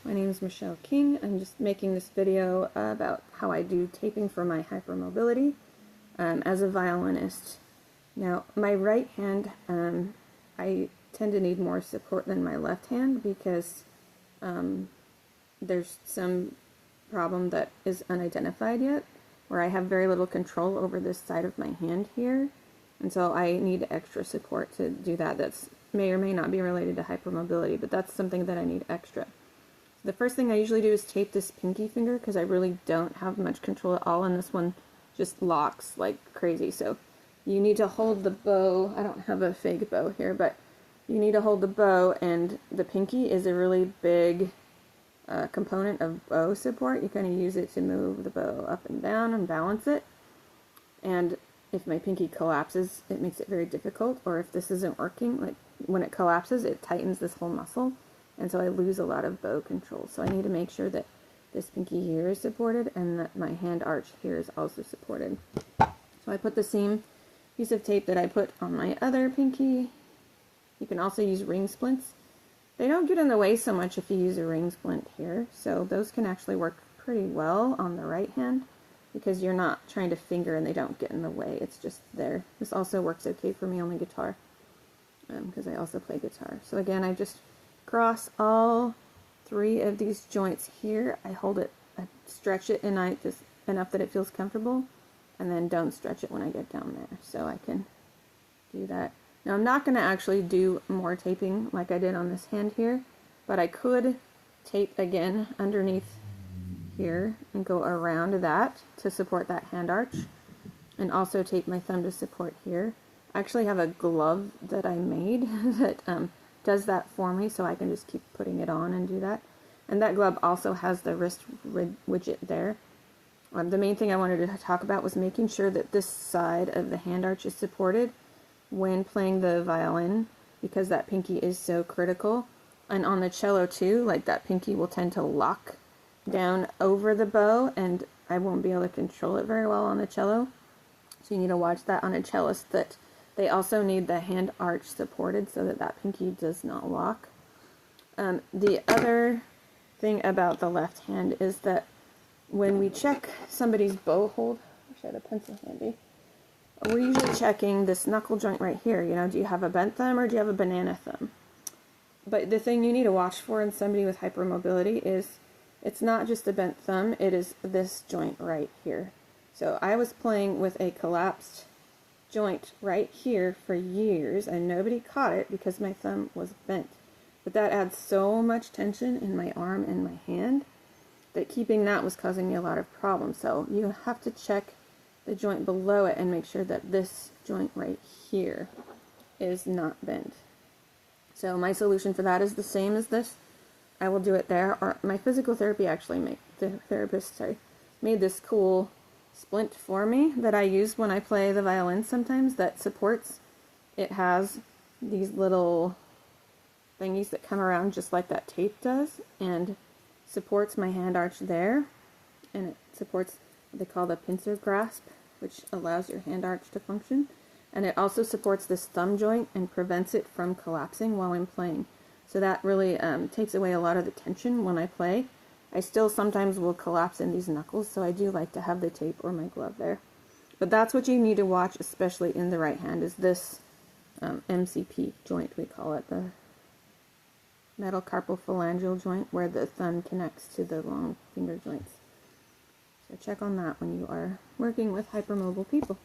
my name is Michelle King. I'm just making this video about how I do taping for my hypermobility as a violinist. Now, my right hand, I tend to need more support than my left hand because there's some problem that is unidentified yet, where I have very little control over this side of my hand here, and so I need extra support to do that. That's may or may not be related to hypermobility, but that's something that I need extra. The first thing I usually do is tape this pinky finger because I really don't have much control at all, and this one just locks like crazy. So you need to hold the bow. I don't have a fake bow here, but you need to hold the bow, and the pinky is a really big component of bow support. You kind of use it to move the bow up and down and balance it. And if my pinky collapses, it makes it very difficult, or if this isn't working, like when it collapses, it tightens this whole muscle, and so I lose a lot of bow control. So I need to make sure that this pinky here is supported and that my hand arch here is also supported. So I put the same piece of tape that I put on my other pinky. You can also use ring splints. They don't get in the way so much if you use a ring splint here, so those can actually work pretty well on the right hand because you're not trying to finger and they don't get in the way. It's just there. This also works okay for me on the guitar because I also play guitar. So again, I just cross all three of these joints here. I hold it, I stretch it, and I just enough that it feels comfortable, and then don't stretch it when I get down there. So I can do that. Now I'm not going to actually do more taping like I did on this hand here, but I could tape again underneath here and go around that to support that hand arch, and also tape my thumb to support here. I actually have a glove that I made that does that for me, so I can just keep putting it on and do that. And that glove also has the wrist widget there. The main thing I wanted to talk about was making sure that this side of the hand arch is supported when playing the violin, because that pinky is so critical. And on the cello too, like that pinky will tend to lock down over the bow, and I won't be able to control it very well on the cello. So you need to watch that on a cellist, that they also need the hand arch supported so that that pinky does not lock. The other thing about the left hand is that when we check somebody's bow hold, I wish I had a pencil handy, we're usually checking this knuckle joint right here. You know, do you have a bent thumb or do you have a banana thumb? But the thing you need to watch for in somebody with hypermobility is it's not just a bent thumb, it is this joint right here. So I was playing with a collapsed joint right here for years, and nobody caught it because my thumb was bent. But that adds so much tension in my arm and my hand that keeping that was causing me a lot of problems. So you have to check the joint below it and make sure that this joint right here is not bent. So my solution for that is the same as this. I will do it there, or my physical therapy actually made this cool splint for me that I use when I play the violin sometimes that supports. It has these little thingies that come around just like that tape does, and supports my hand arch there, and it supports what they call the pincer grasp, which allows your hand arch to function, and it also supports this thumb joint and prevents it from collapsing while I'm playing. So that really takes away a lot of the tension when I play. I still sometimes will collapse in these knuckles, so I do like to have the tape or my glove there. But that's what you need to watch, especially in the right hand, is this MCP joint, we call it, the metacarpophalangeal joint, where the thumb connects to the long finger joints. So check on that when you are working with hypermobile people.